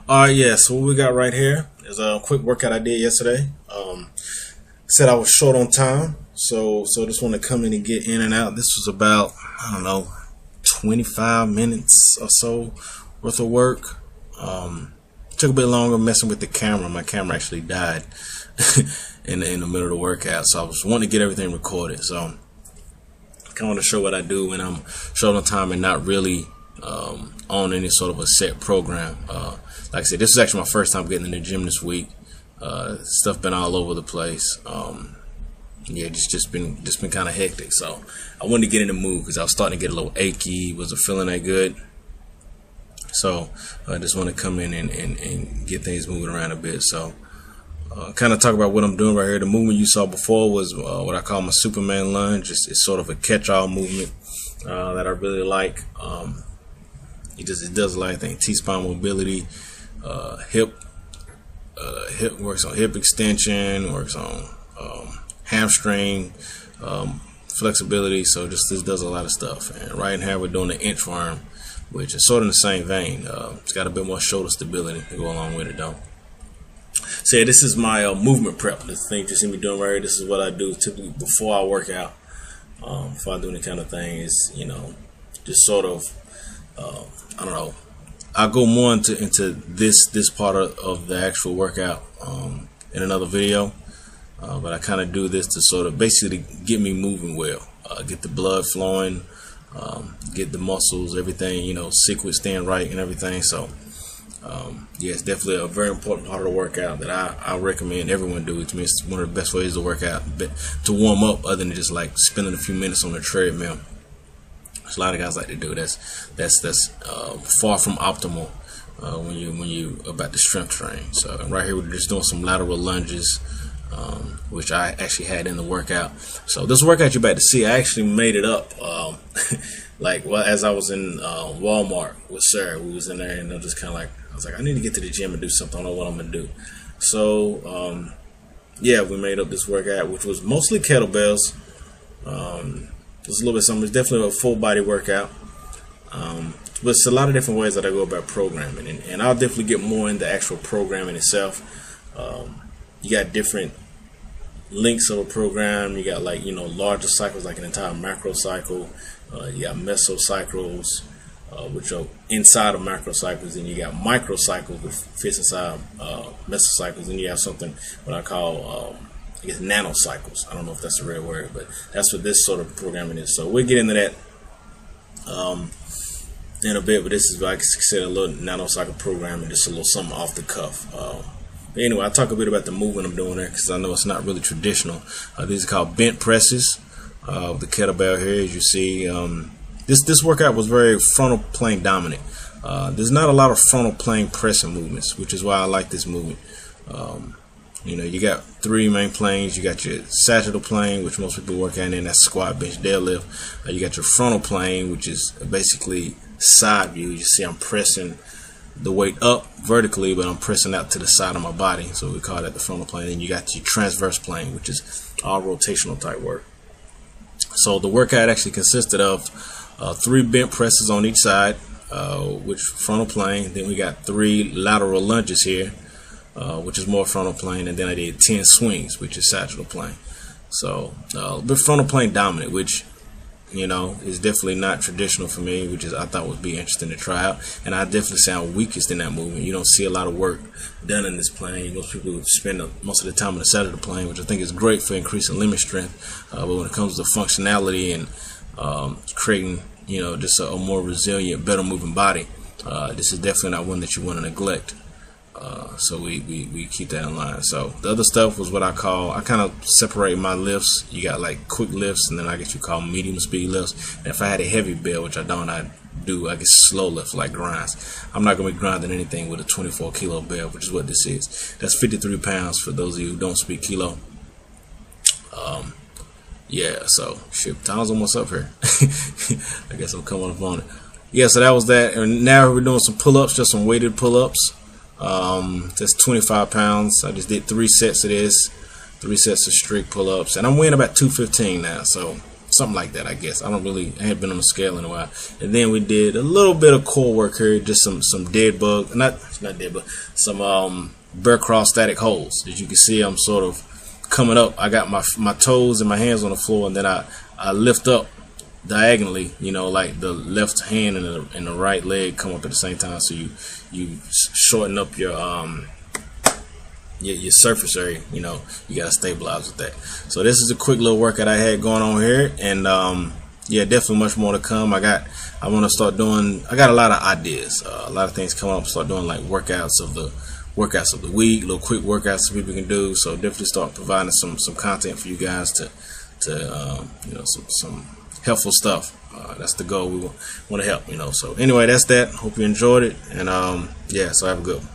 Yeah, so what we got right here is a quick workout I did yesterday. Said I was short on time, so just want to come in and get in and out. This was about, I don't know, 25 minutes or so worth of work. Took a bit longer messing with the camera. My camera actually died in the middle of the workout, so I was wanting to get everything recorded. So I kind of want to show what I do when I'm short on time and not really on any sort of a set program. Like I said, this is actually my first time getting in the gym this week. Stuff been all over the place. Yeah, just been kind of hectic. So I wanted to get in the mood because I was starting to get a little achy. Wasn't feeling that good. So I just want to come in and get things moving around a bit. So kind of talk about what I'm doing right here. The movement you saw before was what I call my Superman lunge. It's sort of a catch-all movement that I really like. It does a lot of things. T-spine mobility, hip works on hip extension, works on hamstring flexibility. So this does a lot of stuff. And right now we're doing the inchworm, which is sort of in the same vein. It's got a bit more shoulder stability to go along with it, though. So yeah, this is my movement prep. This thing you see me doing right here, this is what I do typically before I work out. Before I do any kind of thing, is just sort of I don't know. I'll go more into this part of the actual workout in another video. But I kind of do this to sort of basically get me moving well, get the blood flowing, get the muscles, everything, sequence staying right and everything. So yeah, it's definitely a very important part of the workout that I recommend everyone do. To me, it's one of the best ways to work out, to warm up, other than just like spending a few minutes on the treadmill. There's a lot of guys like to do. That's far from optimal when you about to strength train. So right here we're just doing some lateral lunges, which I actually had in the workout. So this workout you're about to see, I actually made it up. As I was in Walmart with Sarah, we was in there, and I was like, I need to get to the gym and do something. I don't know what I'm gonna do. So yeah, we made up this workout, which was mostly kettlebells. It's a little bit something. It's definitely a full body workout. But it's a lot of different ways that I go about programming, and I'll definitely get more into actual programming itself. You got different lengths of a program. You got larger cycles, like an entire macro cycle. You got mesocycles, which are inside of macro cycles, and you got microcycles, which fits inside mesocycles, and you have something what I call I guess nanocycles. I don't know if that's a real word, but that's what this sort of programming is. So we'll get into that in a bit, but this is, like I said, a little nanocycle programming, just a little something off the cuff. But anyway, I'll talk a bit about the movement I'm doing there, because I know it's not really traditional. These are called bent presses. The kettlebell here, as you see, this workout was very frontal plane dominant. There's not a lot of frontal plane pressing movements, which is why I like this movement. You got three main planes. You got your sagittal plane, which most people work out in. That's squat, bench, deadlift. You got your frontal plane, which is basically side view. You see I'm pressing the weight up vertically, but I'm pressing out to the side of my body. So we call that the frontal plane. And you got your transverse plane, which is all rotational type work. So the workout actually consisted of 3 bent presses on each side, which frontal plane. Then we got 3 lateral lunges here, which is more frontal plane, and then I did 10 swings, which is sagittal plane. So a bit frontal plane dominant, which is definitely not traditional for me, which is I thought would be interesting to try out. And I definitely sound weakest in that movement. You don't see a lot of work done in this plane. Most people spend most of the time on the sagittal plane, which I think is great for increasing limb strength. But when it comes to functionality and creating just a more resilient, better moving body, this is definitely not one that you want to neglect. So we keep that in line. So the other stuff was what I kind of separate my lifts. You got like quick lifts, and then I guess you call medium speed lifts. And if I had a heavy bell, which I don't, I do, I guess, slow lift like grinds. I'm not going to be grinding anything with a 24 kilo bell, which is what this is. That's 53 pounds for those of you who don't speak kilo. Yeah, so shit, time's almost up here. I guess I'm coming up on it. Yeah, so that was that. And now we're doing some pull-ups, just some weighted pull-ups. That's 25 pounds. I just did 3 sets of this, 3 sets of strict pull-ups, and I'm weighing about 215 now. So something like that, I guess. I hadn't been on the scale in a while. And then we did a little bit of core work here, just some dead bug, not dead bug, some bear crawl static holds. As you can see, I'm sort of coming up. I got my toes and my hands on the floor, and then I lift up diagonally, you know, like the left hand and the right leg come up at the same time. So you shorten up your surface area. You know, you gotta stabilize with that. So this is a quick little workout I had going on here, and yeah, definitely much more to come. I want to start doing. I got a lot of ideas, a lot of things coming up. Start doing like workouts of the week, little quick workouts that people can do. So definitely start providing some content for you guys to you know, some helpful stuff. That's the goal. We want to help, you know. So anyway, that's that. Hope you enjoyed it, and yeah, so have a good one.